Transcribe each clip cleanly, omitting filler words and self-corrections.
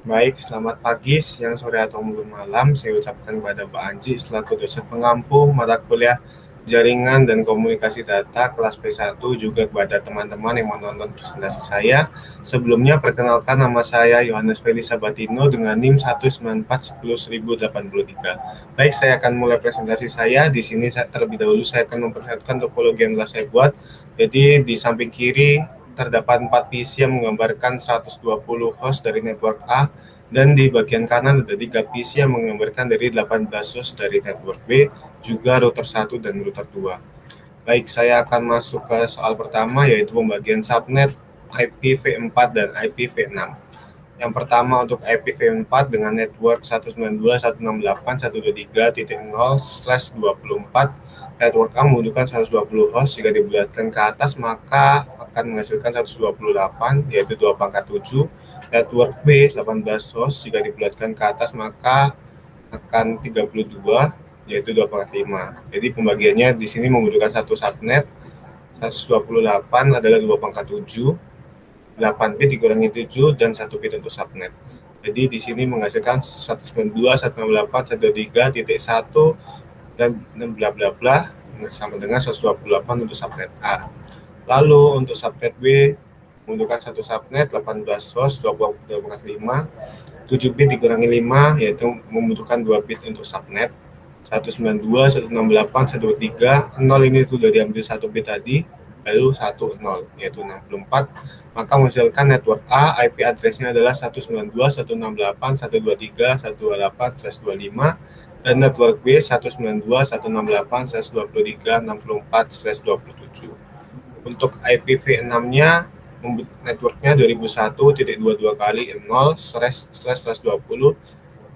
Baik, selamat pagi, siang, sore, atau malam. Saya ucapkan kepada Pak Anji selaku dosen pengampu mata kuliah Jaringan dan Komunikasi Data kelas P1, juga kepada teman-teman yang menonton presentasi saya. Sebelumnya, perkenalkan, nama saya Yohanes Feli Sabatino dengan NIM 194101083. Baik, saya akan mulai presentasi saya. Di sini terlebih dahulu saya akan memperlihatkan topologi yang telah saya buat. Jadi di samping kiri terdapat 4 PC yang menggambarkan 120 host dari network A, dan di bagian kanan ada 3 PC yang menggambarkan dari 18 host dari network B, juga router 1 dan router 2. Baik, saya akan masuk ke soal pertama, yaitu pembagian subnet IPv4 dan IPv6. Yang pertama untuk IPv4 dengan network 192.168.123.0/24, network A membutuhkan 120 host. Jika dibulatkan ke atas maka akan menghasilkan 128, yaitu 2 pangkat 7. Network B 18 host, jika dibulatkan ke atas maka akan 32, yaitu 2 pangkat 5. Jadi pembagiannya di sini membutuhkan satu subnet. 128 adalah 2 pangkat 7, 8 bit dikurangi 7, dan 1 bit untuk subnet. Jadi di sini menghasilkan 192.168.123.1 dan bla bla bla sama dengan 128 untuk subnet A. Lalu untuk subnet B membutuhkan satu subnet 18 host 2,5, 7 bit dikurangi 5, yaitu membutuhkan 2 bit untuk subnet. 192, 168, 123, 0 ini sudah diambil 1 bit tadi, lalu 10, yaitu 64. Maka menghasilkan network A, IP address-nya adalah 192.168.123.128/25, dan network B 192.168/123.64/27. Untuk IPv6-nya, networknya 2001.22 kali 0/120,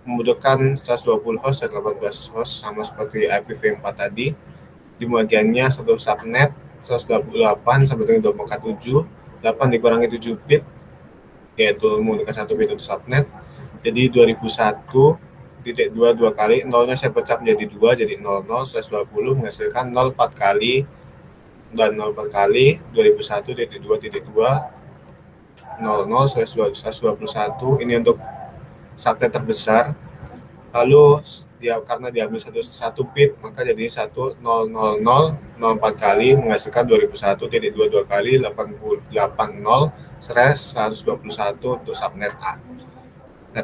membutuhkan 120 host dan 18 host, sama seperti IPv4 tadi. Di bagiannya satu subnet 128 sampai dengan 2,7, 8 dikurangi 7 bit, yaitu membutuhkan 1 bit untuk subnet. Jadi 2001.22 kali, nolnya saya pecah menjadi 2, jadi 00/20, menghasilkan 04 kali dan 04 kali 2001.2.2 00/121. Ini untuk subnet terbesar. Lalu karena diambil satu bit, maka jadi 1000004 kali menghasilkan 2001.22 kali 80/121 untuk subnet A.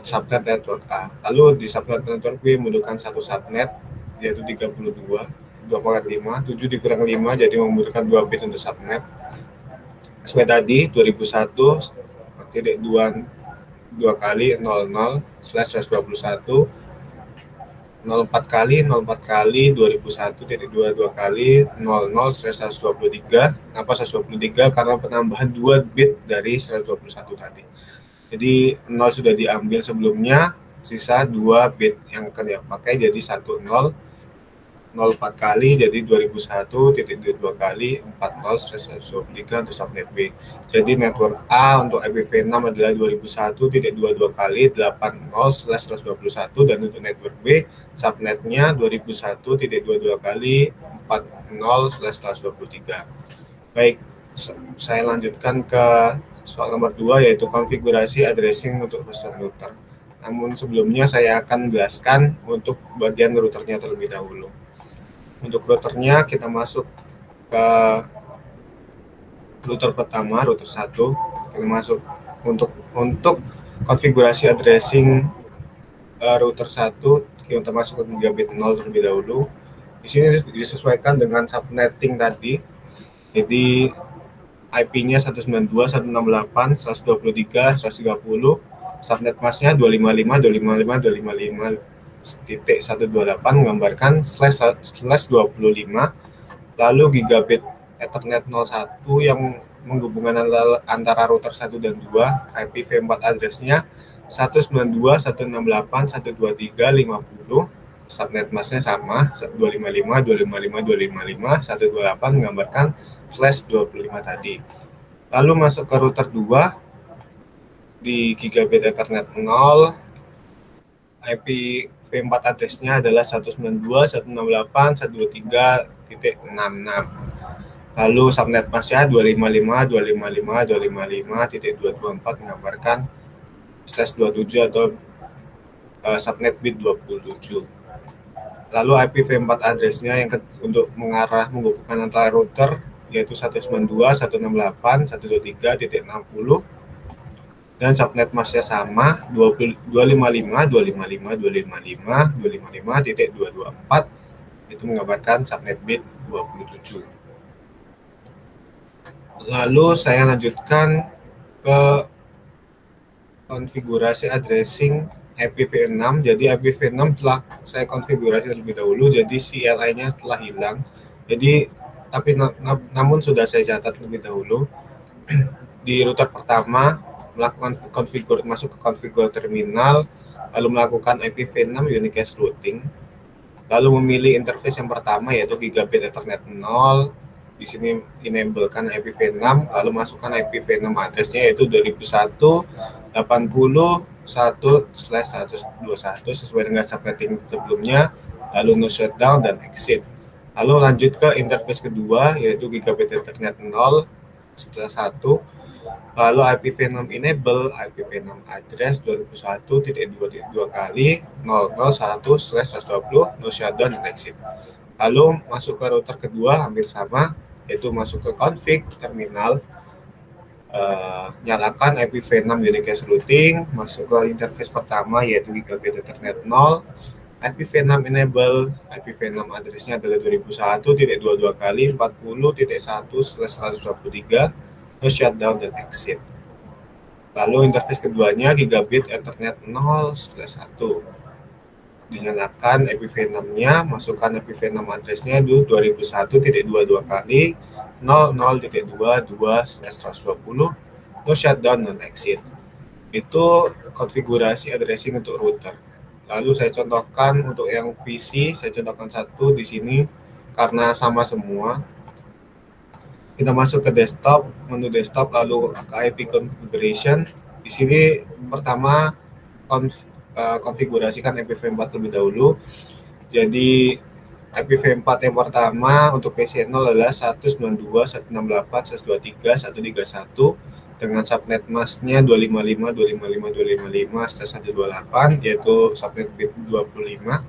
Subnet network A. Lalu di subnet network B membutuhkan satu subnet, yaitu 32, 2,5, 7 dikurang 5, jadi membutuhkan 2 bit untuk subnet. Seperti tadi 2001.2 kali 00/121, 04 kali 2001.22 kali 00/123. Kenapa 123? Karena penambahan 2 bit dari 121 tadi. Jadi 0 sudah diambil sebelumnya, sisa 2 bit yang akan dipakai, jadi 10, 04 kali jadi 2001.22 kali 40/123 untuk subnet B. Jadi network A untuk IPv6 adalah 2001.22 kali 80/121, dan untuk network B subnetnya 2001.22 kali 40/123. Baik, saya lanjutkan ke soal nomor 2, yaitu konfigurasi addressing untuk host dan router. Namun sebelumnya saya akan menjelaskan untuk bagian routernya terlebih dahulu. Untuk routernya kita masuk ke router pertama, router 1. Kita masuk untuk konfigurasi addressing router 1, kita masuk ke gigabit 0 terlebih dahulu. Di sini disesuaikan dengan subnetting tadi. Jadi IP-nya 192.168.123.130, subnet mask-nya 255.255.255.128 menggambarkan //25. Lalu gigabit Ethernet 01 yang menghubungkan antara router 1 dan 2, IPv4 address-nya 192.168.123.50, subnet mask-nya sama 255.255.255.128 menggambarkan /25 tadi. Lalu masuk ke router 2 di gigabit Ethernet 0, IPv4 address-nya adalah 192.168.123.66. Lalu subnet mask-nya 255.255.255.224 menggambarkan 27 atau subnet bit 27. Lalu IPv4 address-nya yang untuk menghubungkan antara router yaitu 192.168.123.60 dan subnet masknya sama 255.255.255.255.224 itu menggambarkan subnet bit 27. Lalu saya lanjutkan ke konfigurasi addressing IPv6. Jadi IPv6 telah saya konfigurasi terlebih dahulu, jadi CLI-nya telah hilang. Jadi namun sudah saya catat terlebih dahulu. Di router pertama melakukan masuk ke konfigur terminal, lalu melakukan IPv6 unicast routing, lalu memilih interface yang pertama yaitu gigabit Ethernet 0. Di sini enablekan IPv6, lalu masukkan IPv6 address-nya yaitu 2001.80.1/121 sesuai dengan subnetting sebelumnya, lalu no shutdown dan exit. Lalu lanjut ke interface kedua yaitu gigabit Ethernet 0 setelah 1, lalu IPv6 enable IPv6 address 2001.2.2 kali 001/120 no shutdown dan exit. Lalu masuk ke router kedua hampir sama, yaitu masuk ke config terminal, nyalakan IPv6 unicast routing, masuk ke interface pertama yaitu gigabit Ethernet 0, IPv6 enable, IPv6 address-nya adalah 2001.22 kali 40.1/123, no shutdown dan exit. Lalu interface keduanya gigabit Ethernet 0/1, dinyalakan IPv6-nya, masukkan IPv6 address-nya 2001.22 kali 00.22/120, no shutdown dan exit. Itu konfigurasi addressing untuk router. Lalu saya contohkan untuk yang PC, saya contohkan satu di sini karena sama semua. Kita masuk ke desktop, menu desktop, lalu ke IP configuration. Di sini pertama konfigurasikan IPv4 terlebih dahulu. Jadi IPv4 yang pertama untuk PC0 adalah 192.168.123.131 dengan subnet masknya 255.255.255/128 yaitu subnet bit 25.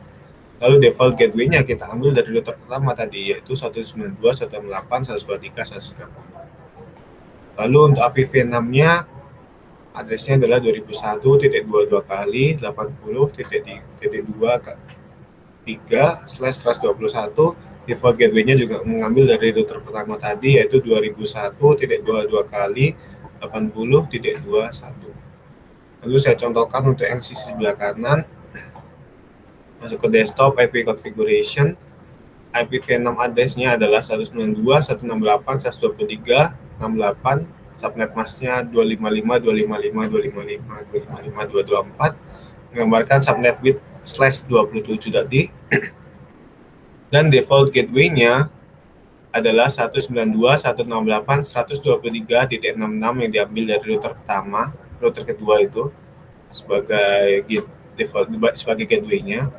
Lalu default gateway-nya kita ambil dari router pertama tadi yaitu 192.168.123.130. Lalu untuk IPv6-nya address-nya adalah 2001.22 kali 80.2.3/121. Default gateway-nya juga mengambil dari router pertama tadi yaitu 2001.22 kali 80.21. Lalu saya contohkan untuk yang sisi sebelah kanan. Masuk ke desktop IP configuration. IPv6 address-nya adalah 192.168.123.68. Subnet masknya 255.255.255.255.224 menggambarkan subnet bit /27 tadi. Dan default gateway-nya adalah 192.168.123.66 yang diambil dari router pertama, router kedua itu sebagai default sebagai gateway-nya.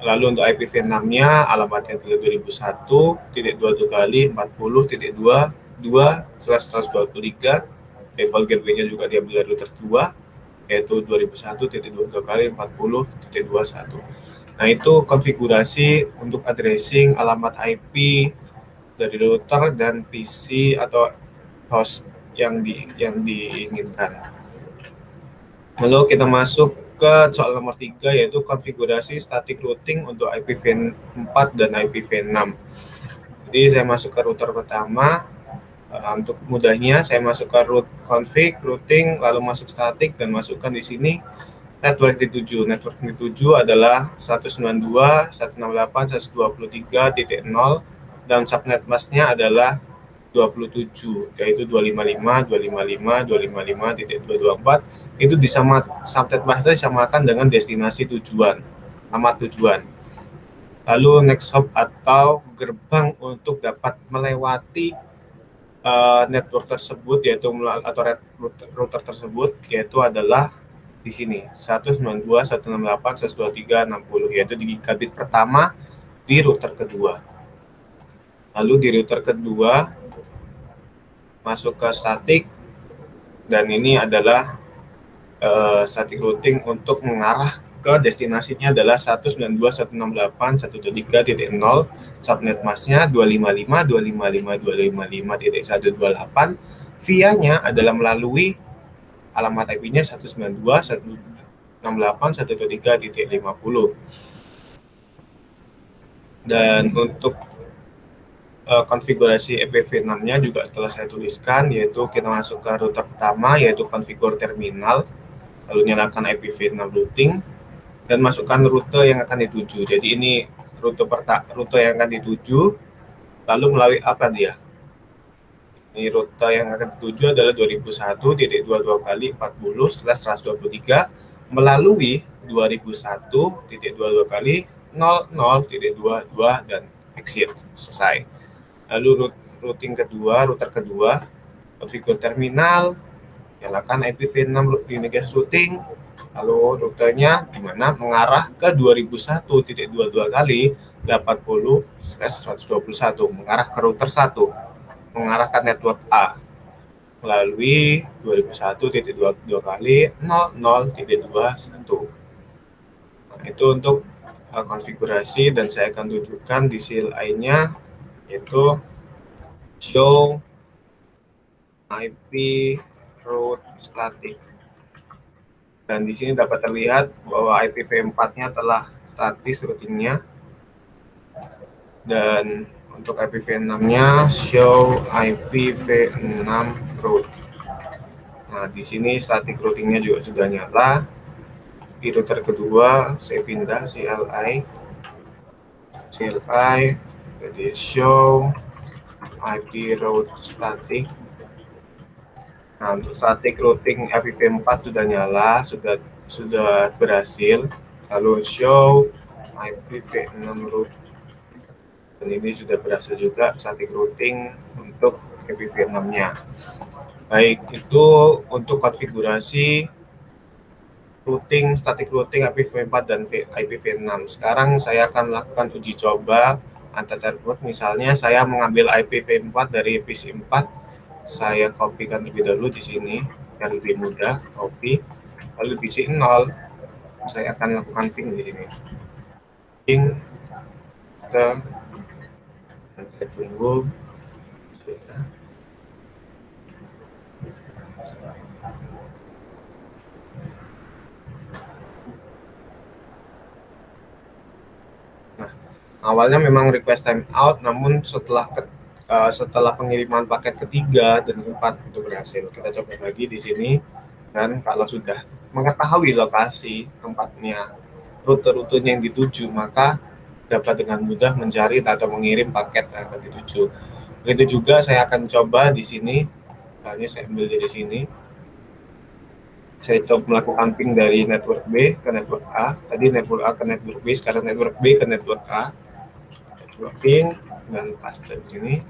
Lalu untuk IPv6-nya alamatnya adalah 2001.22 kali 40.22/123. Default gateway-nya juga diambil dari router kedua yaitu 2001.22 kali 40.21. Nah, itu konfigurasi untuk addressing alamat IP dari router dan PC atau host yang diinginkan. Lalu kita masuk ke soal nomor 3 yaitu konfigurasi static routing untuk IPv4 dan IPv6. Jadi saya masuk ke router pertama. Untuk mudahnya saya masuk ke config routing, lalu masuk static dan masukkan di sini network dituju. Network dituju adalah 192.168.123.0 dan subnet masknya adalah 27 yaitu 255.255.255.224. Itu subnet masknya disamakan dengan destinasi tujuan, alamat tujuan. Lalu next hop atau gerbang untuk dapat melewati network tersebut yaitu atau router tersebut yaitu adalah di sini 192.168.123.60 yaitu di gigabit pertama di router kedua. Lalu di router kedua masuk ke static dan ini adalah static routing untuk mengarah ke destinasinya adalah 192.168.123.0, subnet masknya 255.255.255.128, via-nya adalah melalui alamat IP-nya 192.168.123.50. Dan untuk konfigurasi IPv6-nya juga setelah saya tuliskan, yaitu kita masuk ke router pertama, yaitu configure terminal, lalu nyalakan IPv6 routing, dan masukkan rute yang akan dituju. Jadi ini rute yang akan dituju, lalu melalui apa dia? Ini rute yang akan dituju adalah 2001.22 kali 40/123 melalui 2001.22 kali 00.22 dan exit. Selesai. Lalu routing kedua, router kedua, configure terminal, nyalakan IPv6 Unix routing, lalu rutenya dimana mengarah ke 2001.22 kali 80/121, mengarah ke router 1, mengarah ke network A melalui 2001.22 kali 00.21. Nah, itu untuk konfigurasi, dan saya akan tunjukkan di CLI-nya, yaitu show IP route static. Dan di sini dapat terlihat bahwa IPv4-nya telah statis routingnya. Dan untuk IPv6-nya show IPv6 route. Nah, di sini static routingnya juga sudah nyala. Di router kedua saya pindah CLI, jadi show IP route static. Nah, untuk static routing IPv4 sudah nyala, sudah berhasil. Lalu show IPv6 route, dan ini sudah berhasil juga static routing untuk IPv6-nya. Baik, itu untuk konfigurasi routing, static routing IPv4 dan IPv6. Sekarang saya akan melakukan uji coba antar network. Misalnya saya mengambil IPv4 dari PC 4. Saya kopikan terlebih dahulu di sini, yang lebih mudah, copy. Lalu PC 0, saya akan lakukan ping di sini. Ping, kita tunggu. Nah, awalnya memang request timeout, namun setelah pengiriman paket ketiga dan keempat itu berhasil. Kita coba lagi di sini, dan kalau sudah mengetahui lokasi tempatnya, rute-rutenya yang dituju, maka dapat dengan mudah mencari atau mengirim paket yang akan dituju. Begitu juga saya akan coba di sini, misalnya saya ambil dari sini, saya coba melakukan ping dari network B ke network A. Tadi network A ke network B, sekarang network B ke network A. Coba ping dan paste di sini.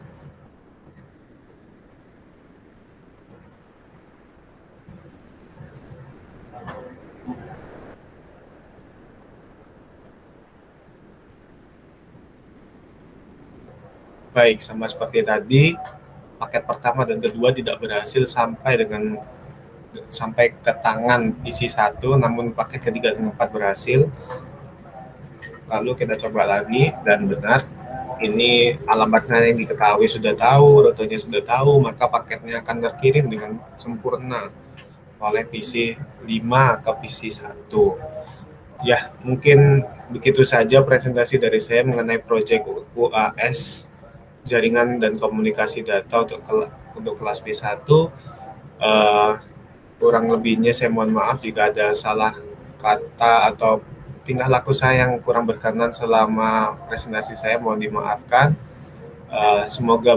Baik, sama seperti tadi, paket pertama dan kedua tidak berhasil sampai ke tangan PC 1, namun paket ketiga dan keempat berhasil. Lalu kita coba lagi, dan benar, ini alamatnya yang diketahui sudah tahu, rutenya sudah tahu, maka paketnya akan terkirim dengan sempurna oleh PC 5 ke PC 1. Ya, mungkin begitu saja presentasi dari saya mengenai proyek UAS jaringan dan komunikasi data untuk kelas B1. Kurang lebihnya saya mohon maaf jika ada salah kata atau tingkah laku saya yang kurang berkenan selama presentasi saya, mohon dimaafkan. Semoga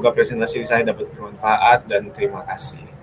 presentasi saya dapat bermanfaat, dan terima kasih.